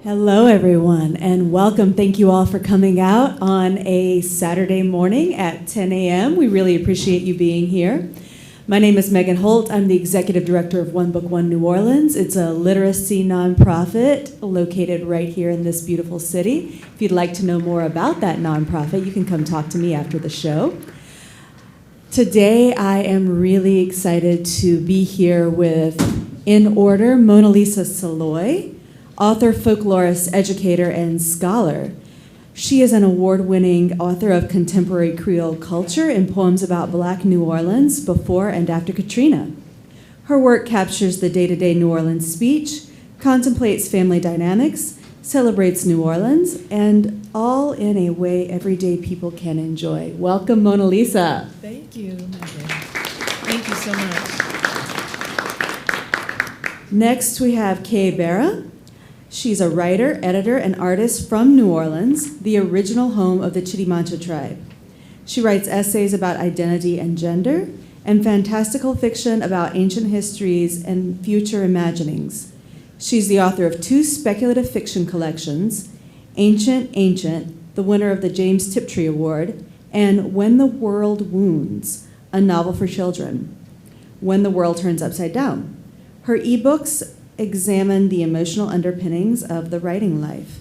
Hello, everyone, and welcome. Thank you all for coming out on a Saturday morning at 10 a.m. We really appreciate you being here. My name is Megan Holt. I'm the executive director of One Book One New Orleans. It's a literacy nonprofit located right here in this beautiful city. If you'd like to know more about that nonprofit, you can come talk to me after the show. Today, I am really excited to be here with, in order, Mona Lisa Saloy, author, folklorist, educator, and scholar. She is an award-winning author of contemporary Creole culture and poems about Black New Orleans before and after Katrina. Her work captures the day-to-day New Orleans speech, contemplates family dynamics, celebrates New Orleans, and all in a way everyday people can enjoy. Welcome, Mona Lisa. Thank you, Megan. Thank you so much. Next, we have Kay Ibura. She's a writer, editor, and artist from New Orleans, the original home of the Chitimacha tribe. She writes essays about identity and gender, and fantastical fiction about ancient histories and future imaginings. She's the author of 2 speculative fiction collections, Ancient, the winner of the James Tiptree Award, and When the World Wounds, a novel for children, When the World Turns Upside Down. Her ebooks examine the emotional underpinnings of the writing life.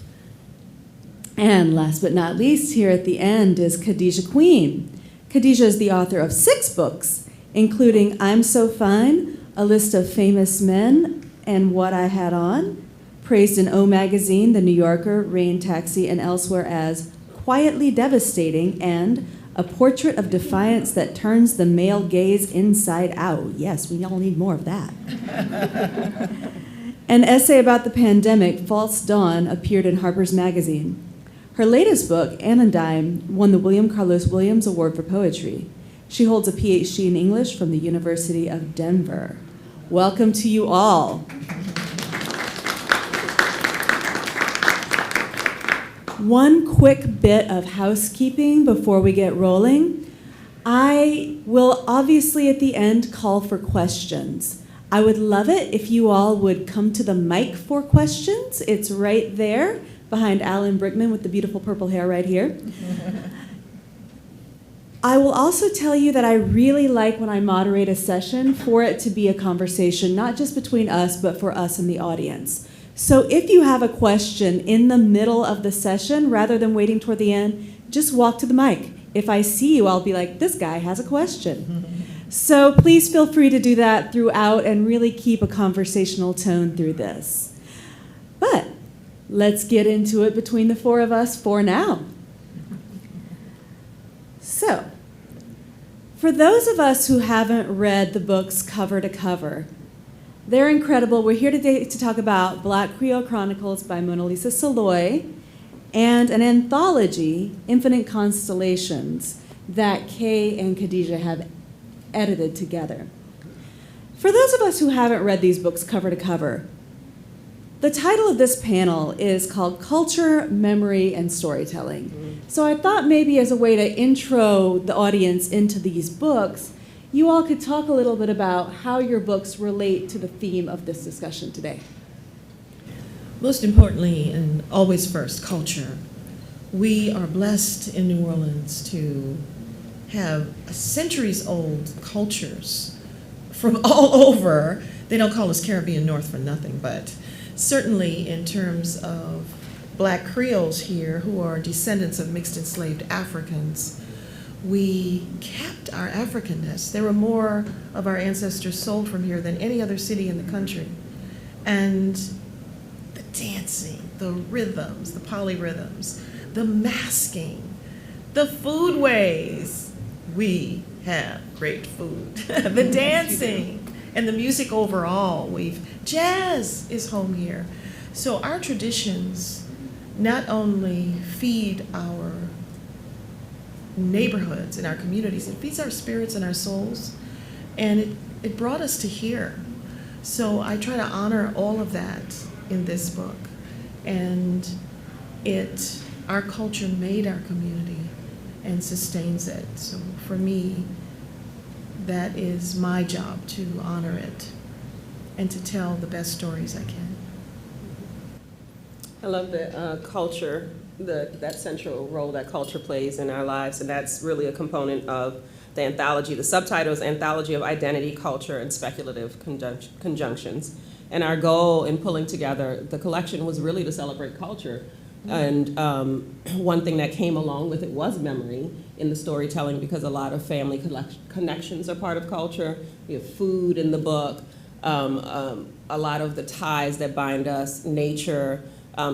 And last but not least, here at the end is Khadijah Queen. Khadijah is the author of 6 books, including I'm So Fine, a list of famous men, and What I Had On, praised in O Magazine, The New Yorker, Rain Taxi, and elsewhere as quietly devastating, and a portrait of defiance that turns the male gaze inside out. Yes, we all need more of that. An essay about the pandemic, False Dawn, appeared in Harper's Magazine. Her latest book, Anodyne, won the William Carlos Williams Award for Poetry. She holds a PhD in English from the University of Denver. Welcome to you all. One quick bit of housekeeping before we get rolling. I will obviously at the end call for questions. I would love it if you all would come to the mic for questions. It's right there behind Alan Brickman with the beautiful purple hair right here. I will also tell you that I really like when I moderate a session for it to be a conversation, not just between us, but for us and the audience. So if you have a question in the middle of the session, rather than waiting toward the end, just walk to the mic. If I see you, I'll be like, this guy has a question. So please feel free to do that throughout and really keep a conversational tone through this. But let's get into it between the 4 of us for now. So, for those of us who haven't read the books cover to cover, they're incredible. We're here today to talk about Black Creole Chronicles by Mona Lisa Saloy and an anthology, Infinite Constellations, that Kay and Khadijah have edited together. For those of us who haven't read these books cover to cover, the title of this panel is called Culture, Memory, and Storytelling. So I thought maybe as a way to intro the audience into these books, you all could talk a little bit about how your books relate to the theme of this discussion today. Most importantly, and always first, culture. We are blessed in New Orleans to have centuries-old cultures from all over. They don't call us Caribbean North for nothing, but certainly in terms of Black Creoles here who are descendants of mixed enslaved Africans, we kept our Africanness. There were more of our ancestors sold from here than any other city in the country. And the dancing, the rhythms, the polyrhythms, the masking, the foodways. We have great food. The dancing and the music overall. Jazz is home here. So our traditions not only feed our neighborhoods and our communities, it feeds our spirits and our souls, and it brought us to here. So I try to honor all of that in this book, and our culture made our community and sustains it. So for me, that is my job, to honor it and to tell the best stories I can. I love the culture, that central role that culture plays in our lives, and that's really a component of the anthology. The subtitle is Anthology of Identity, Culture, and Speculative Conjunctions. And our goal in pulling together the collection was really to celebrate culture. And one thing that came along with it was memory in the storytelling, because a lot of family connections are part of culture. We have food in the book, a lot of the ties that bind us, nature.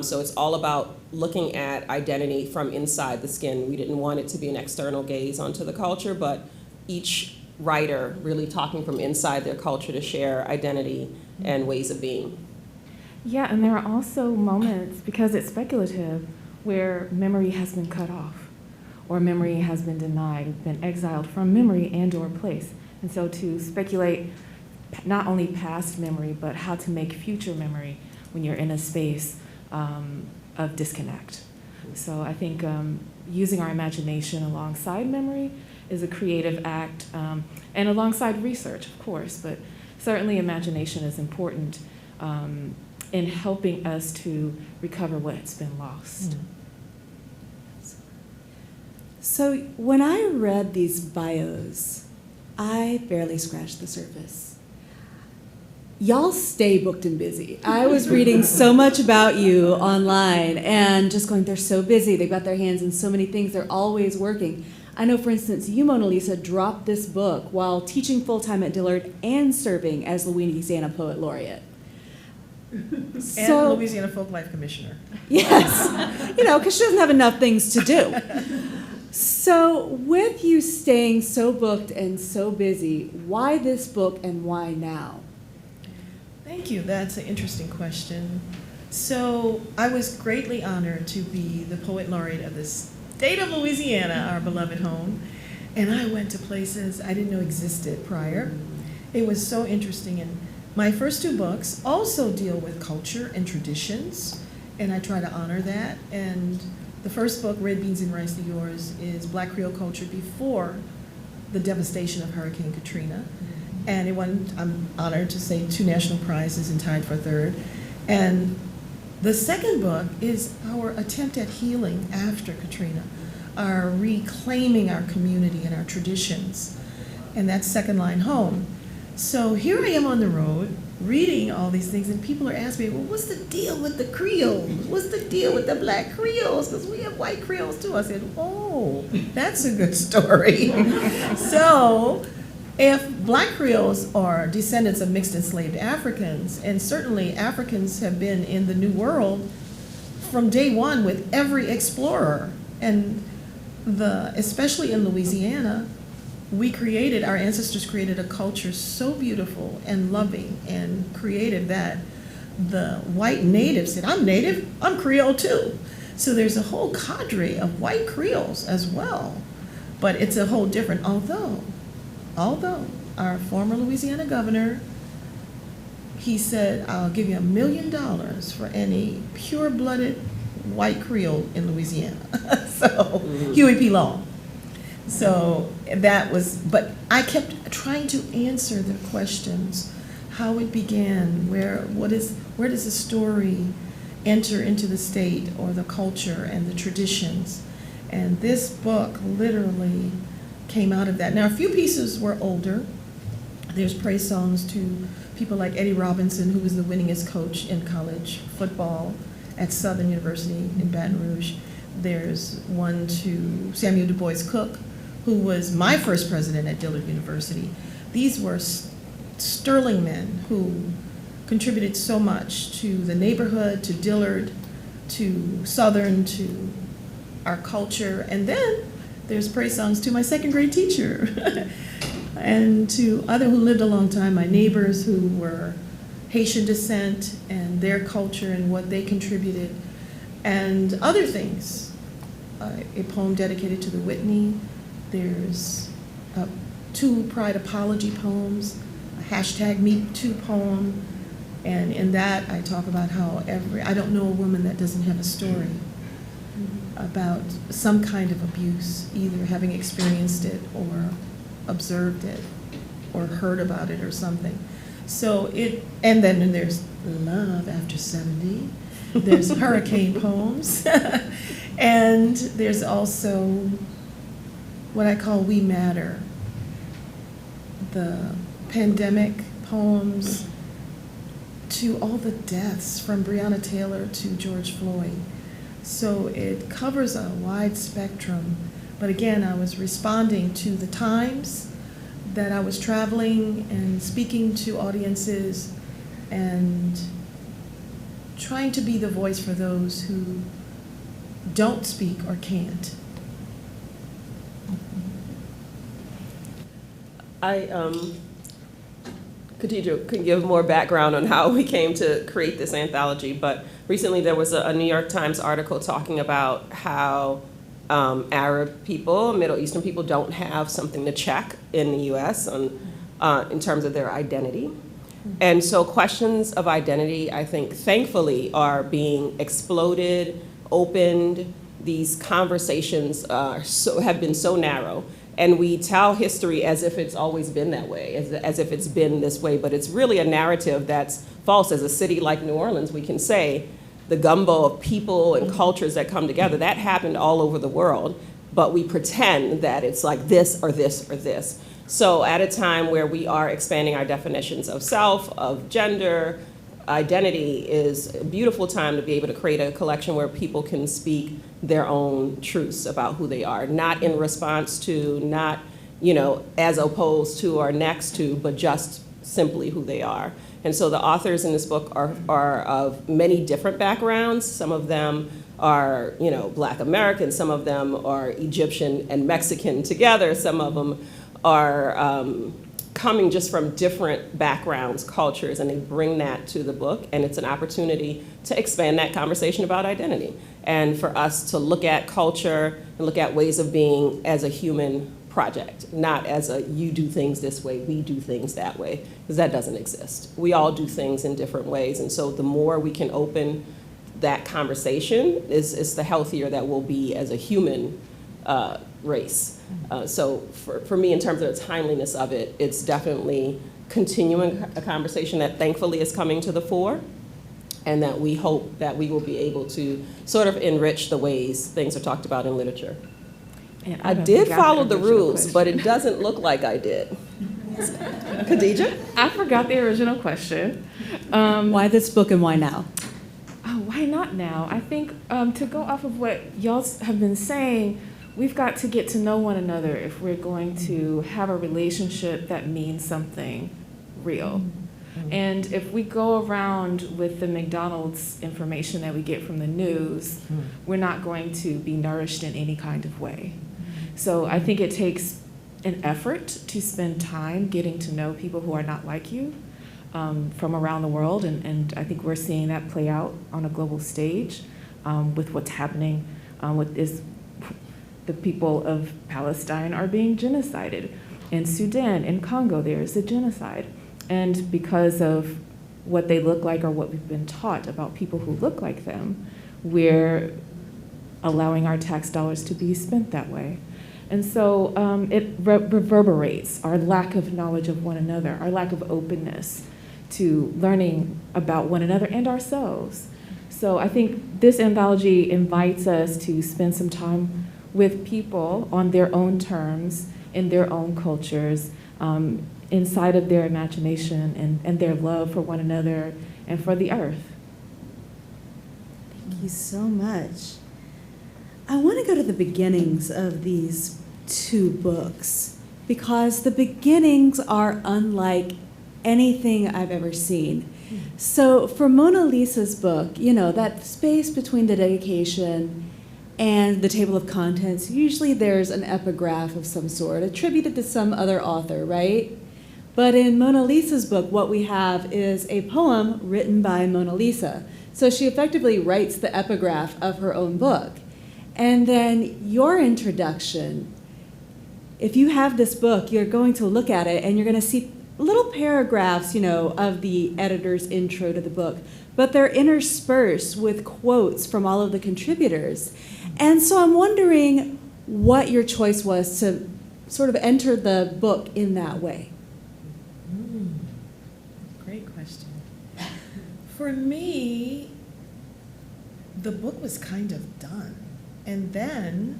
So it's all about looking at identity from inside the skin. We didn't want it to be an external gaze onto the culture, but each writer really talking from inside their culture to share identity and ways of being. Yeah, and there are also moments, because it's speculative, where memory has been cut off, or memory has been denied, been exiled from memory and or place. And so to speculate not only past memory, but how to make future memory when you're in a space of disconnect. So I think using our imagination alongside memory is a creative act, and alongside research, of course, but certainly imagination is important in helping us to recover what's been lost. So when I read these bios, I barely scratched the surface. Y'all stay booked and busy. I was reading so much about you online and just going, they're so busy. They've got their hands in so many things. They're always working. I know, for instance, you, Mona Lisa, dropped this book while teaching full-time at Dillard and serving as Louisiana Poet Laureate. And Louisiana Folklife Commissioner. Yes, because she doesn't have enough things to do. So with you staying so booked and so busy, why this book and why now? Thank you. That's an interesting question. So I was greatly honored to be the Poet Laureate of the state of Louisiana, our beloved home. And I went to places I didn't know existed prior. It was so interesting. And my first two books also deal with culture and traditions, and I try to honor that. And the first book, Red Beans and Rice to Yours, is Black Creole culture before the devastation of Hurricane Katrina. And it won, I'm honored to say, 2 national prizes and tied for 3rd. And the second book is our attempt at healing after Katrina, our reclaiming our community and our traditions. And that's Second Line Home. So here I am on the road reading all these things, and people are asking me, well, what's the deal with the Creoles? What's the deal with the Black Creoles? Because we have white Creoles too. I said, oh, that's a good story. So if Black Creoles are descendants of mixed enslaved Africans, and certainly Africans have been in the New World from day one with every explorer, and especially in Louisiana, our ancestors created a culture so beautiful and loving and creative that the white natives said, I'm native, I'm Creole too. So there's a whole cadre of white Creoles as well, but it's a whole different, although our former Louisiana governor, he said, I'll give you $1 million for any pure-blooded white Creole in Louisiana. So, Huey P. Long. So that was, but I kept trying to answer the questions, how it began, where does the story enter into the state or the culture and the traditions. And this book literally came out of that. Now, a few pieces were older. There's praise songs to people like Eddie Robinson, who was the winningest coach in college football at Southern University in Baton Rouge. There's one to Samuel Du Bois Cook, who was my first president at Dillard University. These were sterling men who contributed so much to the neighborhood, to Dillard, to Southern, to our culture. And then there's praise songs to my second grade teacher and to other who lived a long time, my neighbors who were Haitian descent and their culture and what they contributed, and other things. A poem dedicated to the Whitney. There's 2 Pride Apology poems, a #MeToo poem, and in that I talk about how I don't know a woman that doesn't have a story about some kind of abuse, either having experienced it or observed it or heard about it or something. So and then there's Love After 70, There's hurricane poems. And there's also what I call We Matter, the pandemic poems to all the deaths from Breonna Taylor to George Floyd. So it covers a wide spectrum. But again, I was responding to the times that I was traveling and speaking to audiences and trying to be the voice for those who don't speak or can't. Khadijah could give more background on how we came to create this anthology, but recently there was a New York Times article talking about how Arab people, Middle Eastern people don't have something to check in the US in terms of their identity. And so questions of identity, I think, thankfully, are being exploded, opened. These conversations have been so narrow. And we tell history as if it's always been that way, as if it's been this way, but it's really a narrative that's false. As a city like New Orleans, we can say the gumbo of people and cultures that come together, that happened all over the world, but we pretend that it's like this or this or this. So at a time where we are expanding our definitions of self, of gender, identity is a beautiful time to be able to create a collection where people can speak their own truths about who they are, not in response to, not, as opposed to or next to, but just simply who they are. And so the authors in this book are of many different backgrounds. Some of them are, Black American, some of them are Egyptian and Mexican together, some of them are coming just from different backgrounds, cultures, and they bring that to the book, and it's an opportunity to expand that conversation about identity and for us to look at culture and look at ways of being as a human project, not as a you do things this way, we do things that way, because that doesn't exist. We all do things in different ways, and so the more we can open that conversation is the healthier that we'll be as a human race. So for me, in terms of the timeliness of it, it's definitely continuing a conversation that thankfully is coming to the fore, and that we hope that we will be able to sort of enrich the ways things are talked about in literature. I did follow the rules, but it doesn't look like I did. Khadijah? I forgot the original question. Why this book and why now? Oh, why not now? I think to go off of what y'all have been saying, we've got to get to know one another if we're going to have a relationship that means something real. And if we go around with the McDonald's information that we get from the news, we're not going to be nourished in any kind of way. So I think it takes an effort to spend time getting to know people who are not like you from around the world, and I think we're seeing that play out on a global stage with what's happening with this. The people of Palestine are being genocided. In Sudan, in Congo, there is a genocide. And because of what they look like or what we've been taught about people who look like them, we're allowing our tax dollars to be spent that way. And so it reverberates our lack of knowledge of one another, our lack of openness to learning about one another and ourselves. So I think this anthology invites us to spend some time with people on their own terms, in their own cultures, inside of their imagination and their love for one another and for the earth. Thank you so much. I want to go to the beginnings of these two books because the beginnings are unlike anything I've ever seen. So for Mona Lisa's book, that space between the dedication and the table of contents, usually there's an epigraph of some sort attributed to some other author, right? But in Mona Lisa's book, what we have is a poem written by Mona Lisa. So she effectively writes the epigraph of her own book. And then your introduction, if you have this book, you're going to look at it and you're going to see little paragraphs, of the editor's intro to the book, but they're interspersed with quotes from all of the contributors. And so I'm wondering what your choice was to sort of enter the book in that way. Great question. For me, the book was kind of done. And then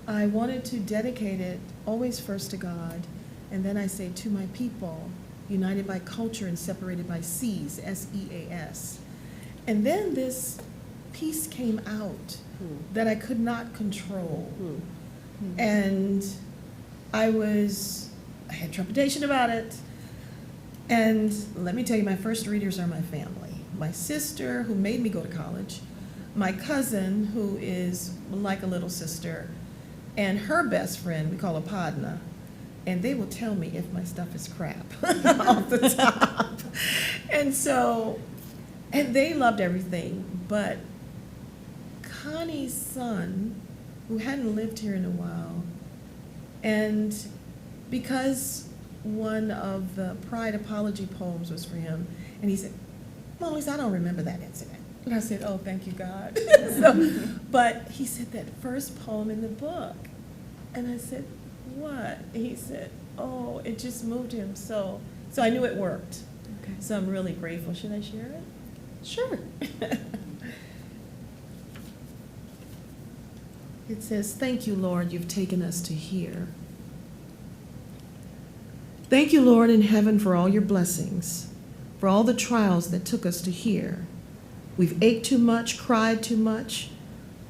I wanted to dedicate it always first to God, and then I say to my people, united by culture and separated by seas, S-E-A-S. And then this piece came out that I could not control. And I had trepidation about it. And let me tell you, my first readers are my family. My sister, who made me go to college, my cousin, who is like a little sister, and her best friend, we call her Padna, and they will tell me if my stuff is crap off the top. And they loved everything, but Connie's son, who hadn't lived here in a while, and because one of the Pride Apology poems was for him, and he said, Molly's, I don't remember that incident. And I said, oh, thank you, God. But he said, that first poem in the book. And I said, what? And he said, oh, it just moved him. So I knew it worked. Okay. So I'm really grateful. Should I share it? Sure. It says, thank you, Lord, you've taken us to here. Thank you, Lord, in heaven for all your blessings, for all the trials that took us to here. We've ached too much, cried too much.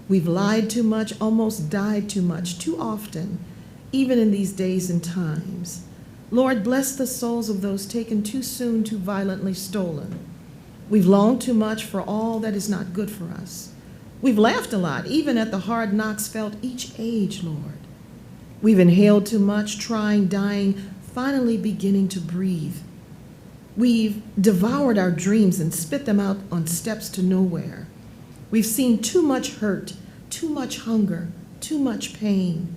We've lied too much, almost died too much, too often, even in these days and times. Lord, bless the souls of those taken too soon, too violently stolen. We've longed too much for all that is not good for us. We've laughed a lot, even at the hard knocks felt each age, Lord. We've inhaled too much, trying, dying, finally beginning to breathe. We've devoured our dreams and spit them out on steps to nowhere. We've seen too much hurt, too much hunger, too much pain,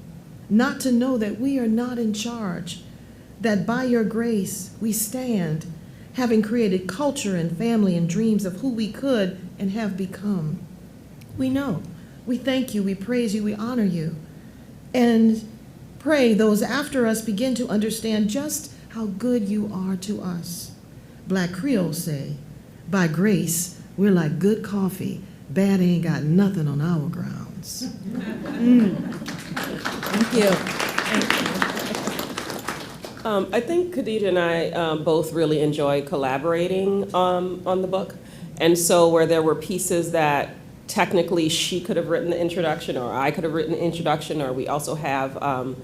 not to know that we are not in charge, that by your grace we stand, having created culture and family and dreams of who we could and have become. We know, we thank you, we praise you, we honor you, and pray those after us begin to understand just how good you are to us. Black Creoles say, by grace, we're like good coffee. Bad ain't got nothing on our grounds. Thank you. I think Khadijah and I both really enjoyed collaborating on the book. And so where there were pieces that technically she could have written the introduction or I could have written the introduction, or we also have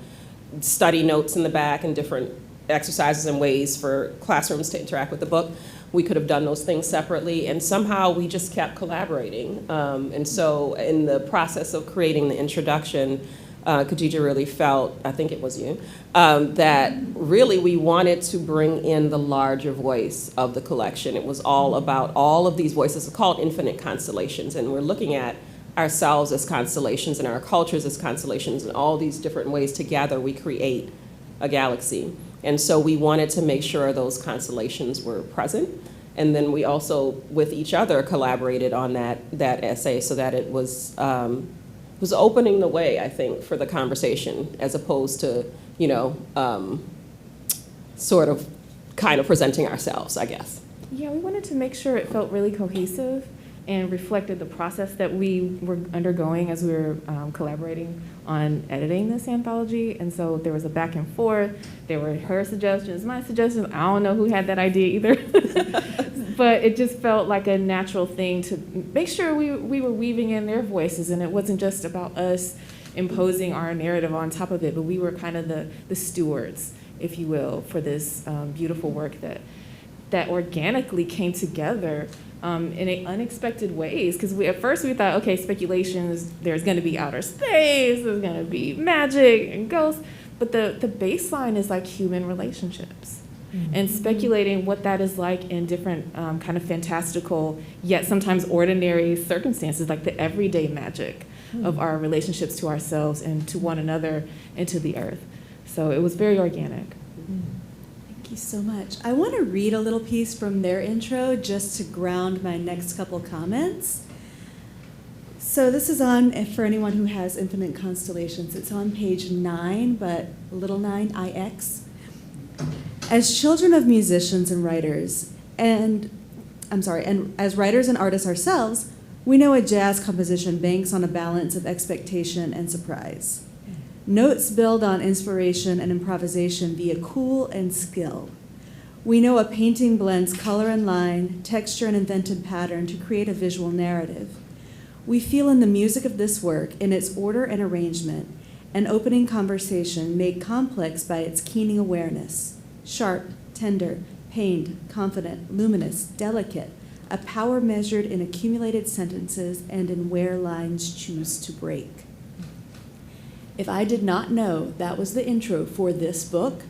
study notes in the back and different exercises and ways for classrooms to interact with the book. We could have done those things separately, and somehow we just kept collaborating. And so in the process of creating the introduction, Khadijah really felt, I think it was you, that really we wanted to bring in the larger voice of the collection. It was all about all of these voices. It's called Infinite Constellations, and we're looking at ourselves as constellations and our cultures as constellations, and all these different ways together we create a galaxy. And so we wanted to make sure those constellations were present. And then we also, with each other, collaborated on that essay so that it was opening the way, I think, for the conversation, as opposed to, sort of kind of presenting ourselves, I guess. Yeah, we wanted to make sure it felt really cohesive and reflected the process that we were undergoing as we were collaborating on editing this anthology. And so there was a back and forth. There were her suggestions, my suggestions. I don't know who had that idea either. But it just felt like a natural thing to make sure we were weaving in their voices, and it wasn't just about us imposing our narrative on top of it, but we were kind of the stewards, if you will, for this beautiful work that organically came together in unexpected ways. Because at first we thought, okay, speculations, there's going to be outer space, there's going to be magic and ghosts, but the baseline is like human relationships. And speculating what that is like in different kind of fantastical, yet sometimes ordinary circumstances, like the everyday magic of our relationships to ourselves and to one another and to the earth. So it was very organic. Thank you so much. I want to read a little piece from their intro just to ground my next couple comments. So this is on, for anyone who has Infinite Constellations, it's on page 9, but little 9, IX. As children of musicians and writers, and as writers and artists ourselves, We know a jazz composition banks on a balance of expectation and surprise. Notes build on inspiration and improvisation via cool and skill. We know a painting blends color and line, texture and invented pattern to create a visual narrative. We feel in the music of this work, in its order and arrangement, an opening conversation made complex by its keening awareness, sharp, tender, pained, confident, luminous, delicate, a power measured in accumulated sentences and in where lines choose to break. If I did not know that was the intro for this book,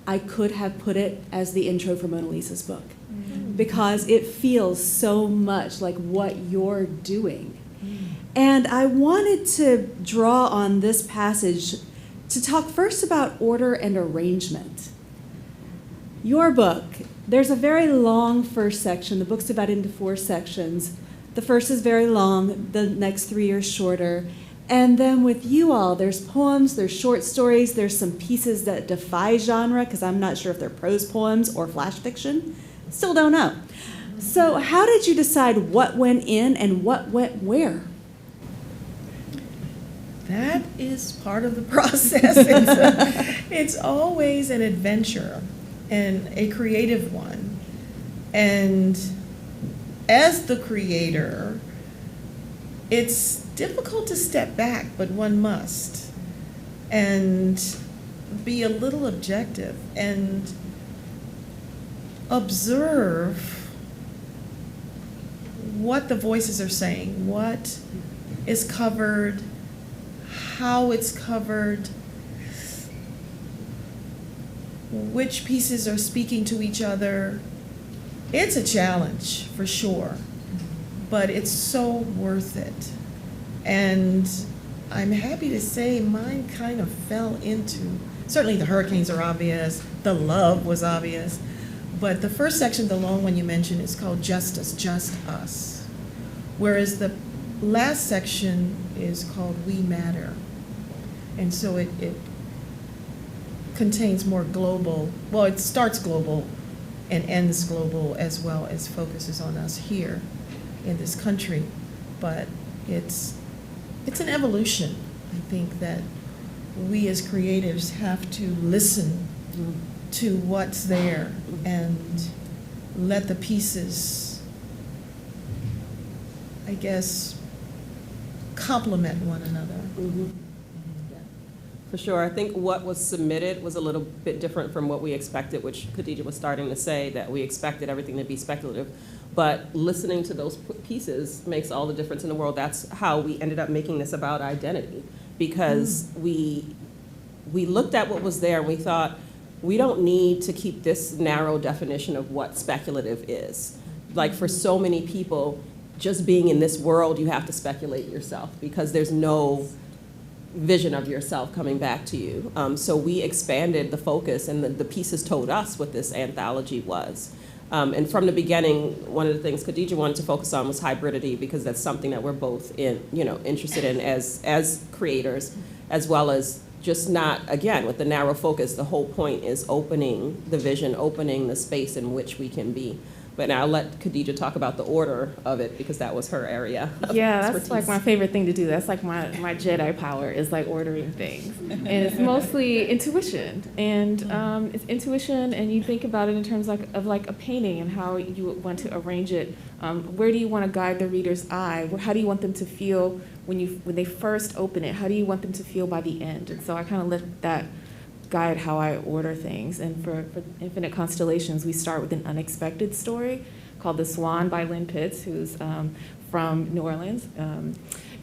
I could have put it as the intro for Mona Lisa's book, because it feels so much like what you're doing. And I wanted to draw on this passage to talk first about order and arrangement. Your book, there's a very long first section. The book's divided into 4 sections. The first is very long, the next 3 are shorter. And then with you all, there's poems, there's short stories, there's some pieces that defy genre, because I'm not sure if they're prose poems or flash fiction. Still don't know. So how did you decide what went in and what went where? That is part of the process. It's always an adventure and a creative one. And as the creator, it's difficult to step back, but one must, and be a little objective and observe what the voices are saying, what is covered, how it's covered, which pieces are speaking to each other. It's a challenge for sure, but it's so worth it. And I'm happy to say mine kind of fell into, certainly the hurricanes are obvious, the love was obvious, but the first section, the long one you mentioned, is called Just Us, Just Us. Whereas the last section is called We Matter. And so it contains more global, well, it starts global and ends global, as well as focuses on us here in this country. But it's an evolution. I think that we as creatives have to listen to what's there and let the pieces, I guess, complement one another. Mm-hmm. Yeah. For sure. I think what was submitted was a little bit different from what we expected, which Khadijah was starting to say, that we expected everything to be speculative. But listening to those pieces makes all the difference in the world. That's how we ended up making this about identity, because we looked at what was there and we thought, we don't need to keep this narrow definition of what speculative is. Like, for so many people, just being in this world, you have to speculate yourself because there's no vision of yourself coming back to you. So we expanded the focus, and the pieces told us what this anthology was. And from the beginning, one of the things Khadijah wanted to focus on was hybridity, because that's something that we're both interested in as creators, as well as just not, again, with the narrow focus. The whole point is opening the vision, opening the space in which we can be. But now I'll let Khadijah talk about the order of it, because that was her area of that's expertise. like my favorite thing to do. That's like my Jedi power, is like ordering things. And it's mostly intuition. And it's intuition, and you think about it in terms of a painting and how you would want to arrange it. Where do you want to guide the reader's eye? How do you want them to feel when they first open it? How do you want them to feel by the end? And so I kind of let that guide how I order things. And for Infinite Constellations, we start with an unexpected story called The Swan by Lynn Pitts, who's from New Orleans.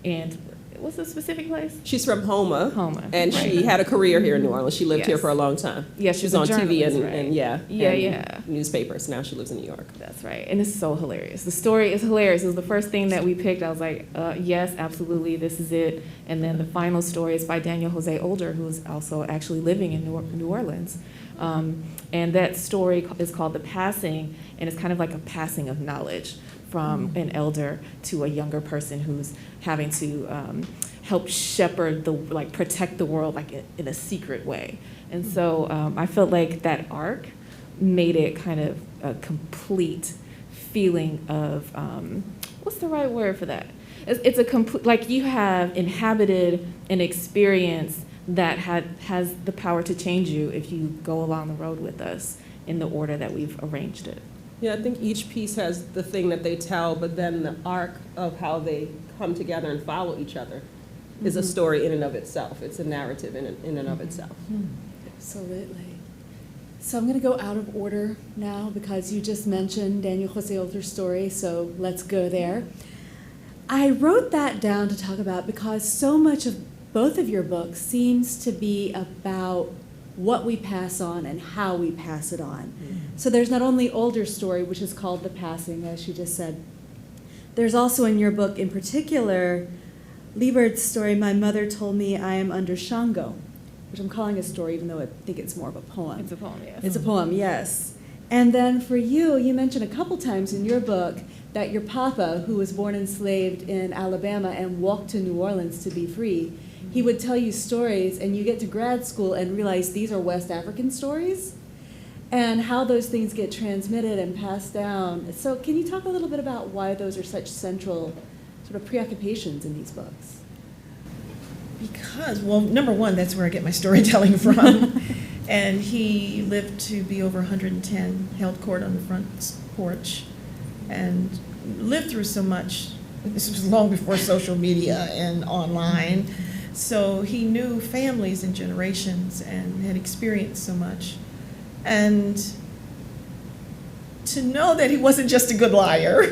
And what's the specific place? She's from Houma. Houma. And right. she had a career here in New Orleans. She lived here Yes. for a long time. Yeah, she she's was on a TV journalist, and right? newspapers. Now she lives in New York. That's right. And it's so hilarious. The story is hilarious. It was the first thing that we picked. I was like, yes, absolutely, this is it. And then the final story is by Daniel Jose Older, who's also actually living in New Orleans. And that story is called The Passing, and it's kind of like a passing of knowledge from an elder to a younger person who's having to help shepherd protect the world in a secret way. And so I felt like that arc made it kind of a complete feeling of, what's the right word for that? It's a complete, like you have inhabited an experience that has the power to change you if you go along the road with us in the order that we've arranged it. Yeah, I think each piece has the thing that they tell, but then the arc of how they come together and follow each other is a story in and of itself. It's a narrative in and of itself. Absolutely. So I'm going to go out of order now because you just mentioned Daniel Jose Olter's story, so let's go there. I wrote that down to talk about because so much of both of your books seems to be about what we pass on and how we pass it on. So there's not only Older's story, which is called The Passing, as you just said. There's also in your book in particular, Liebert's story, My Mother Told Me I Am Under Shango, which I'm calling a story even though I think it's more of a poem. It's a poem, yes. It's a poem, yes. And then for you mentioned a couple times in your book that your papa, who was born enslaved in Alabama and walked to New Orleans to be free, he would tell you stories and you get to grad school and realize these are West African stories and how those things get transmitted and passed down. So can you talk a little bit about why those are such central sort of preoccupations in these books? Because, well, number one, that's where I get my storytelling from. And he lived to be over 110, held court on the front porch, and lived through so much. This was long before social media and online. So he knew families and generations and had experienced so much. And to know that he wasn't just a good liar,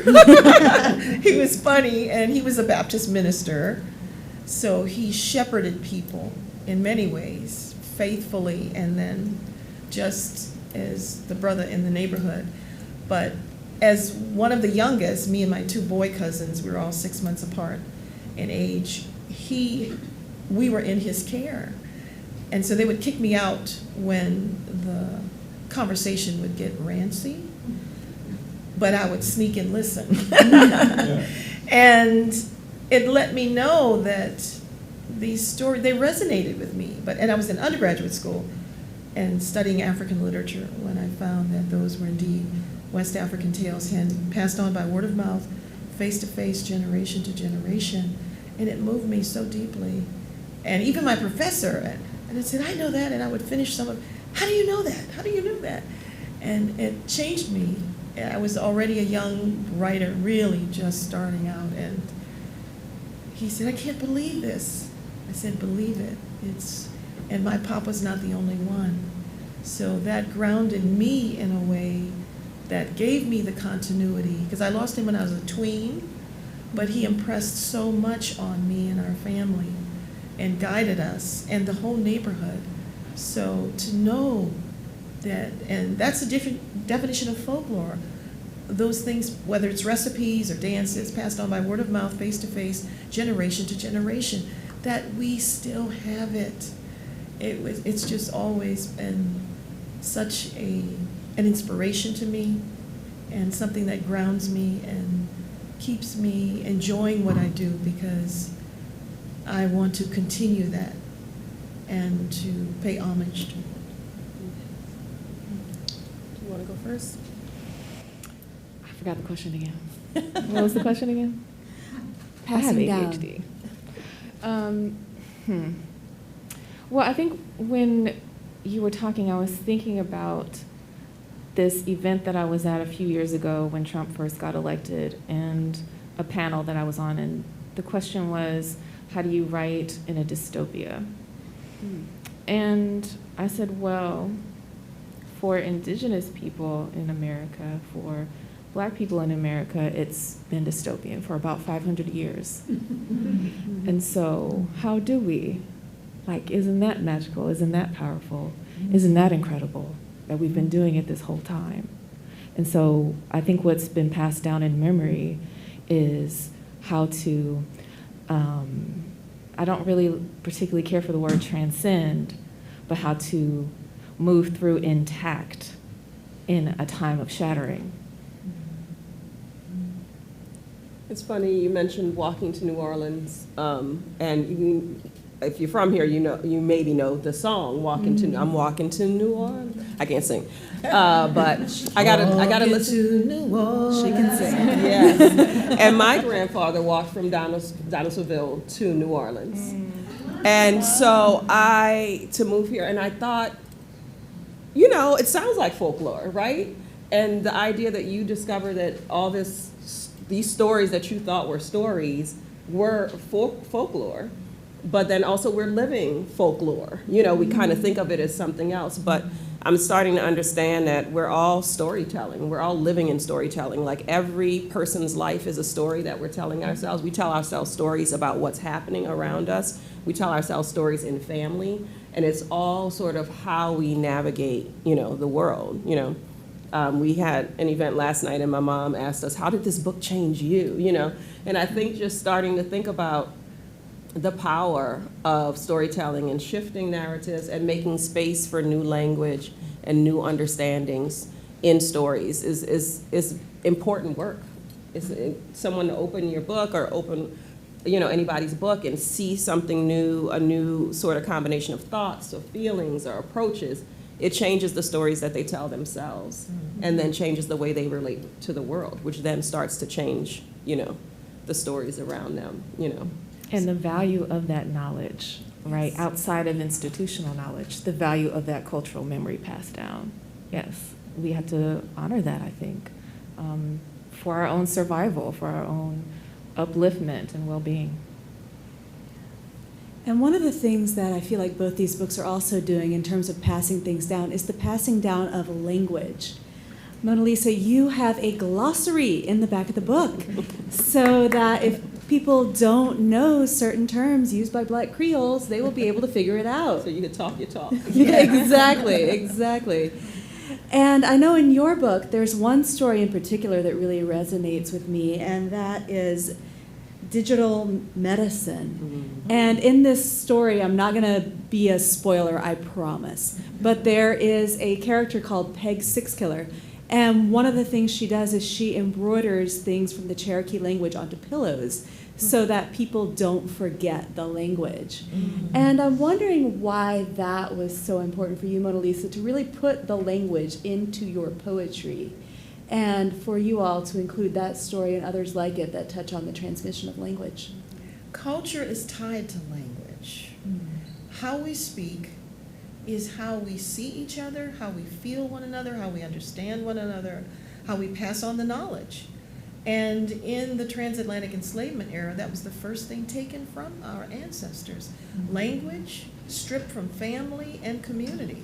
he was funny, and he was a Baptist minister. So he shepherded people in many ways, faithfully, and then just as the brother in the neighborhood. But as one of the youngest, me and my two boy cousins, we were all 6 months apart in age, we were in his care. And so they would kick me out when the conversation would get rancy, but I would sneak and listen. And it let me know that these stories, they resonated with me. And I was in undergraduate school and studying African literature when I found that those were indeed West African tales passed on by word of mouth, face to face, generation to generation. And it moved me so deeply. And even my professor, and I said, I know that, and I would finish some of, how do you know that? How do you know that? And it changed me. I was already a young writer, really just starting out, and he said, I can't believe this. I said, believe it. And my papa's not the only one. So that grounded me in a way that gave me the continuity, because I lost him when I was a tween, but he impressed so much on me and our family and guided us and the whole neighborhood. So to know that, and that's a different definition of folklore. Those things, whether it's recipes or dances passed on by word of mouth, face to face, generation to generation, that we still have it. It's just always been such an inspiration to me and something that grounds me and keeps me enjoying what I do, because I want to continue that and to pay homage to it. Do you want to go first? I forgot the question again. What was the question again? Passing I have ADHD. Well, I think when you were talking, I was thinking about this event that I was at a few years ago when Trump first got elected, and a panel that I was on, and the question was, how do you write in a dystopia? And I said, well, for indigenous people in America, for Black people in America, it's been dystopian for about 500 years. And so how do we? Like, isn't that magical? Isn't that powerful? Isn't that incredible that we've been doing it this whole time? And so I think what's been passed down in memory is how to, I don't really particularly care for the word transcend, but how to move through intact in a time of shattering. It's funny, you mentioned walking to New Orleans, and if you're from here, you maybe know the song I'm walking to New Orleans. I can't sing, but I gotta listen to New Orleans. She can sing. Yes. And my grandfather walked from Donaldsonville to New Orleans. And so to move here, and I thought, it sounds like folklore, right? And the idea that you discover that all these stories that you thought were stories were folklore, but then also we're living folklore. We kind of think of it as something else, but I'm starting to understand that we're all storytelling. We're all living in storytelling. Like every person's life is a story that we're telling ourselves. We tell ourselves stories about what's happening around us. We tell ourselves stories in family, and it's all sort of how we navigate, the world. We had an event last night, and my mom asked us, "How did this book change you?" And I think just starting to think about the power of storytelling and shifting narratives and making space for new language and new understandings in stories is important work. It's someone to open your book or open, anybody's book and see something new, a new sort of combination of thoughts or feelings or approaches. It changes the stories that they tell themselves, and then changes the way they relate to the world, which then starts to change, the stories around them, And the value of that knowledge, right, outside of institutional knowledge, the value of that cultural memory passed down. Yes, we have to honor that, I think, for our own survival, for our own upliftment and well-being. And one of the things that I feel like both these books are also doing in terms of passing things down is the passing down of language. Mona Lisa, you have a glossary in the back of the book so that if people don't know certain terms used by Black Creoles, they will be able to figure it out. So you can talk your talk. Yeah, exactly. And I know in your book, there's one story in particular that really resonates with me, and that is digital medicine. And in this story, I'm not going to be a spoiler, I promise, but there is a character called Peg Sixkiller. And one of the things she does is she embroiders things from the Cherokee language onto pillows so that people don't forget the language. And I'm wondering why that was so important for you, Mona Lisa, to really put the language into your poetry, and for you all to include that story and others like it that touch on the transmission of language. Culture is tied to language. How we speak is how we see each other, how we feel one another, how we understand one another, how we pass on the knowledge. And in the transatlantic enslavement era, that was the first thing taken from our ancestors. Language stripped from family and community.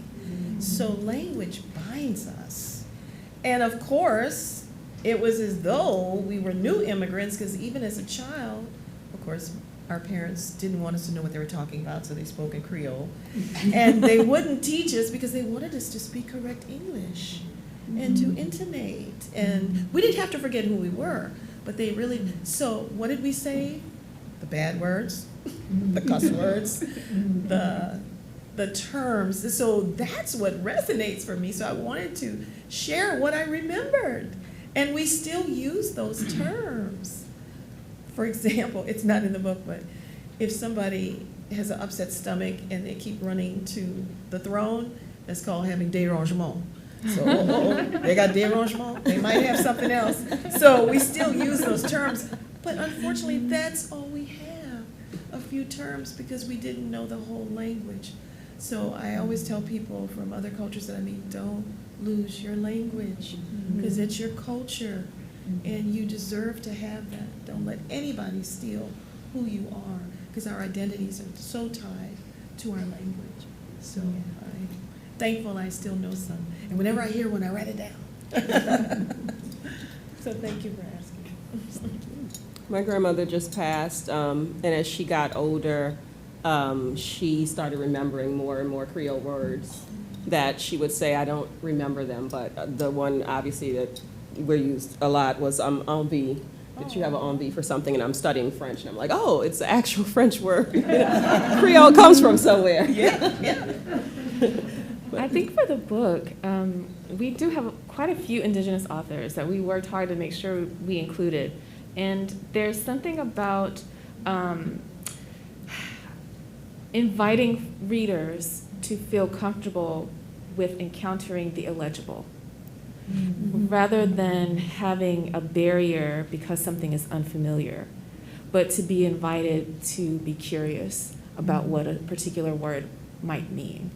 So language binds us. And of course, it was as though we were new immigrants, because even as a child, of course, our parents didn't want us to know what they were talking about, so they spoke in Creole. And they wouldn't teach us because they wanted us to speak correct English and to intonate. And we didn't have to forget who we were, but they really, so what did we say? The bad words, the cuss words, the terms. So that's what resonates for me. So I wanted to share what I remembered. And we still use those terms. For example, it's not in the book, but if somebody has an upset stomach and they keep running to the throne, that's called having dérangement. So they got dérangement, they might have something else. So we still use those terms, but unfortunately that's all we have, a few terms, because we didn't know the whole language. So I always tell people from other cultures that I meet, don't lose your language, because it's your culture. And you deserve to have that. Don't let anybody steal who you are, because our identities are so tied to our language. So I'm thankful I still know some. And whenever I hear one, I write it down. So thank you for asking. My grandmother just passed, and as she got older, she started remembering more and more Creole words that she would say. I don't remember them, but the one obviously that we used a lot was envie. That you have an envie for something, and I'm studying French, and I'm like, oh, it's the actual French word. Creole comes from somewhere. Yeah. I think for the book, we do have quite a few Indigenous authors that we worked hard to make sure we included. And there's something about inviting readers to feel comfortable with encountering the illegible, rather than having a barrier because something is unfamiliar, but to be invited to be curious about what a particular word might mean.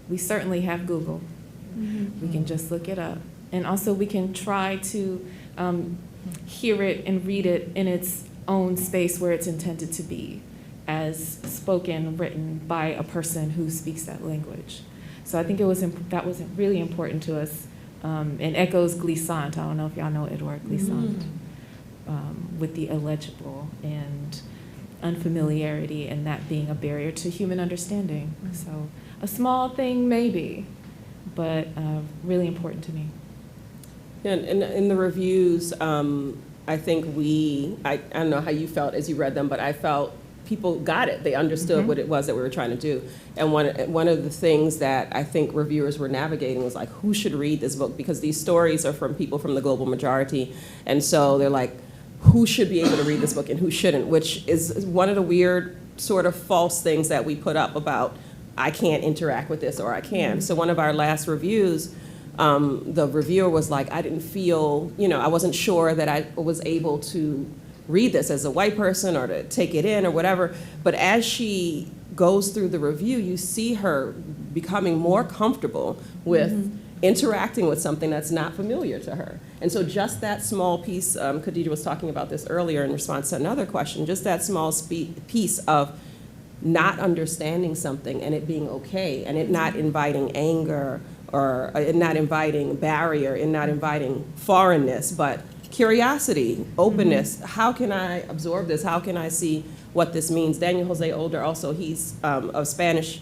We certainly have Google. We can just look it up. And also we can try to hear it and read it in its own space where it's intended to be, as spoken, written by a person who speaks that language. So I think that was really important to us, and echoes glissant. I don't know if y'all know Edouard Glissant, with the illegible and unfamiliarity, and that being a barrier to human understanding. So a small thing maybe, but really important to me. And in the reviews, I think I don't know how you felt as you read them, but I felt people got it. They understood what it was that we were trying to do. And one of the things that I think reviewers were navigating was like, who should read this book? Because these stories are from people from the global majority. And so they're like, who should be able to read this book and who shouldn't? Which is one of the weird sort of false things that we put up about, I can't interact with this or I can. So one of our last reviews, the reviewer was like, I didn't feel, I wasn't sure that I was able to read this as a white person or to take it in or whatever. But as she goes through the review, you see her becoming more comfortable with interacting with something that's not familiar to her. And so just that small piece, Khadijah was talking about this earlier in response to another question, just that small piece of not understanding something and it being okay, and it not inviting anger or it not inviting barrier, and not inviting foreignness, but curiosity, openness. How can I absorb this? How can I see what this means? Daniel Jose Older also, he's of Spanish,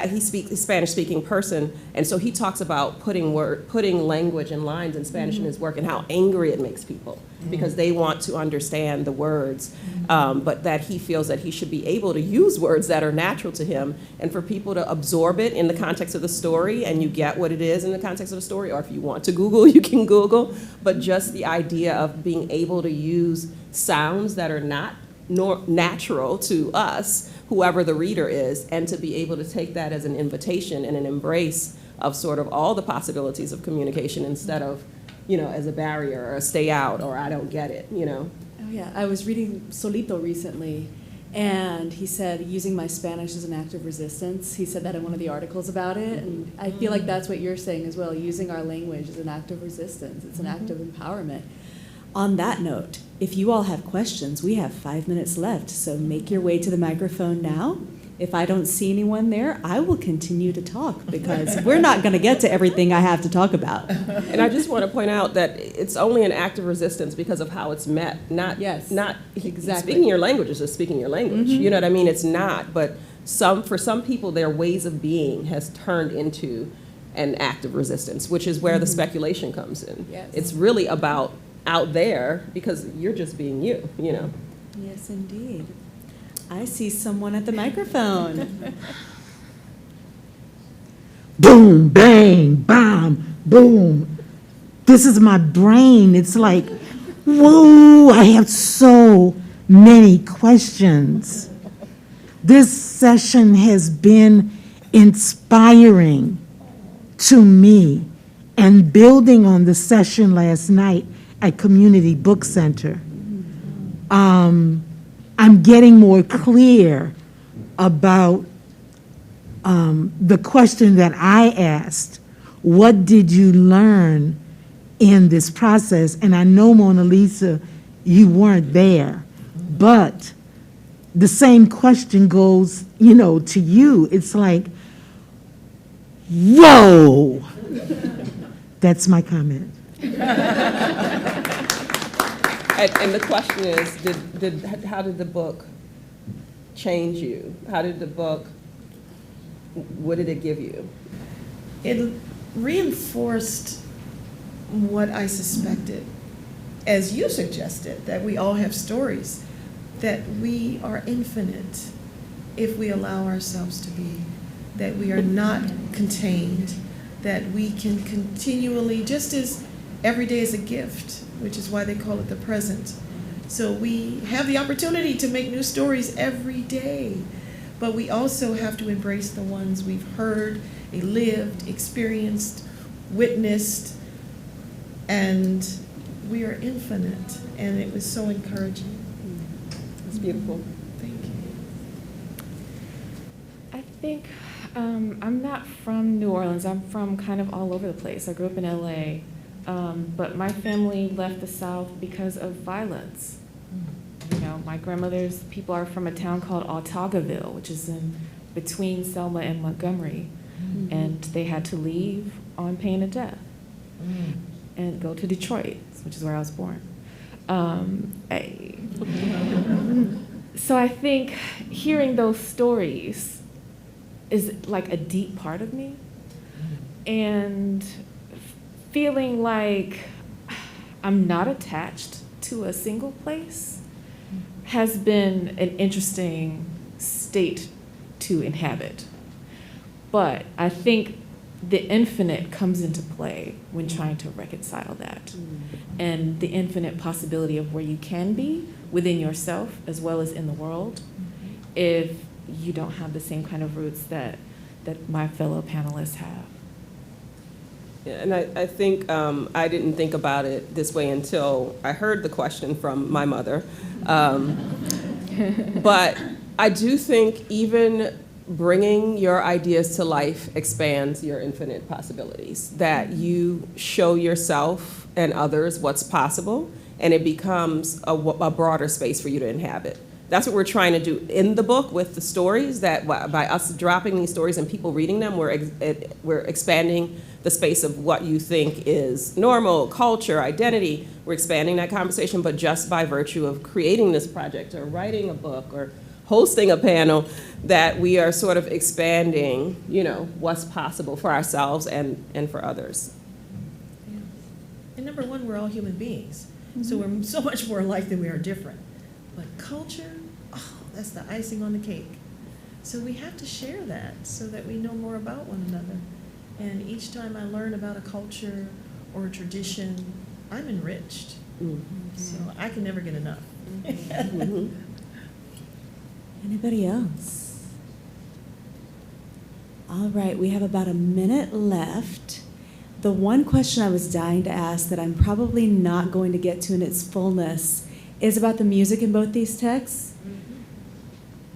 he speaks a Spanish-speaking person, and so he talks about putting language and lines in Spanish in his work and how angry it makes people because they want to understand the words, but that he feels that he should be able to use words that are natural to him, and for people to absorb it in the context of the story, and you get what it is in the context of the story, or if you want to Google, you can Google, but just the idea of being able to use sounds that are not natural to us, whoever the reader is, and to be able to take that as an invitation and an embrace of sort of all the possibilities of communication instead of, as a barrier or a stay out or I don't get it, Oh yeah, I was reading Solito recently, and he said using my Spanish as an act of resistance. He said that in one of the articles about it, and I feel like that's what you're saying as well, using our language as an act of resistance. It's an act of empowerment. On that note, if you all have questions, we have 5 minutes left, so make your way to the microphone now. If I don't see anyone there, I will continue to talk because we're not going to get to everything I have to talk about. And I just want to point out that it's only an act of resistance because of how it's met, not exactly. Speaking your language is just speaking your language. You know what I mean? It's not, but for some people, their ways of being has turned into an act of resistance, which is where the speculation comes in. Yes. It's really about out there because you're just being you, Yes, indeed. I see someone at the microphone. Boom, bang, bam, boom. This is my brain. It's like, whoa, I have so many questions. This session has been inspiring to me, and building on the session last night at Community Book Center. I'm getting more clear about the question that I asked. What did you learn in this process? And I know, Mona Lisa, you weren't there, but the same question goes, to you. It's like, whoa. That's my comment. And the question is, how did the book change you? What did it give you? It reinforced what I suspected, as you suggested, that we all have stories, that we are infinite if we allow ourselves to be, that we are not contained, that we can continually, just as every day is a gift, which is why they call it the present. So we have the opportunity to make new stories every day, but we also have to embrace the ones we've heard, lived, experienced, witnessed, and we are infinite, and it was so encouraging. It's beautiful. Thank you. I think I'm not from New Orleans. I'm from kind of all over the place. I grew up in LA, but my family left the South because of violence. You know, my grandmother's people are from a town called Autauguaville, which is in between Selma and Montgomery, and they had to leave on pain of death and go to Detroit, which is where I was born. So I think hearing those stories is like a deep part of me, and feeling like I'm not attached to a single place has been an interesting state to inhabit. But I think the infinite comes into play when trying to reconcile that, and the infinite possibility of where you can be within yourself as well as in the world if you don't have the same kind of roots that my fellow panelists have. Yeah, and I think I didn't think about it this way until I heard the question from my mother. But I do think even bringing your ideas to life expands your infinite possibilities, that you show yourself and others what's possible, and it becomes a broader space for you to inhabit. That's what we're trying to do in the book with the stories, that by us dropping these stories and people reading them, we're expanding the space of what you think is normal, culture, identity. We're expanding that conversation, but just by virtue of creating this project or writing a book or hosting a panel, that we are sort of expanding, you know, what's possible for ourselves and for others. Yeah. And number one, we're all human beings. So we're so much more alike than we are different. But culture, oh, that's the icing on the cake. So we have to share that so that we know more about one another. And each time I learn about a culture or a tradition, I'm enriched. So I can never get enough. Anybody else? All right, we have about a minute left. The one question I was dying to ask that I'm probably not going to get to in its fullness is about the music in both these texts.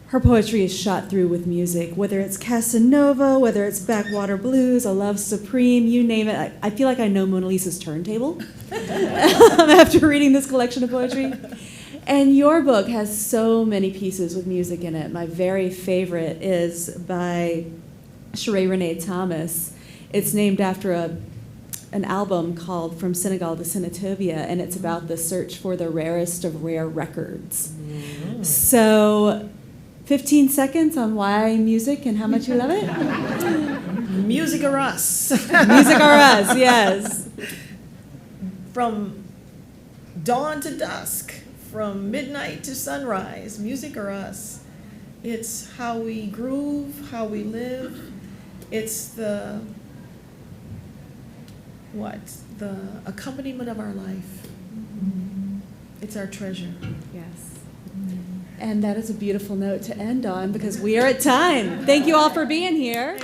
Her poetry is shot through with music, whether it's Casanova, whether it's Backwater Blues, A Love Supreme, you name it. I feel like I know Mona Lisa's turntable after reading this collection of poetry. And your book has so many pieces with music in it. My very favorite is by Sheree Renee Thomas. It's named after an album called From Senegal to Senatobia, and it's about the search for the rarest of rare records. So 15 seconds on why music and how much you love it? Music or us. Music or us, yes. From dawn to dusk, from midnight to sunrise, music or us. It's how we groove, how we live. It's the accompaniment of our life. It's our treasure. Yes. And that is a beautiful note to end on because we are at time. Thank you all for being here.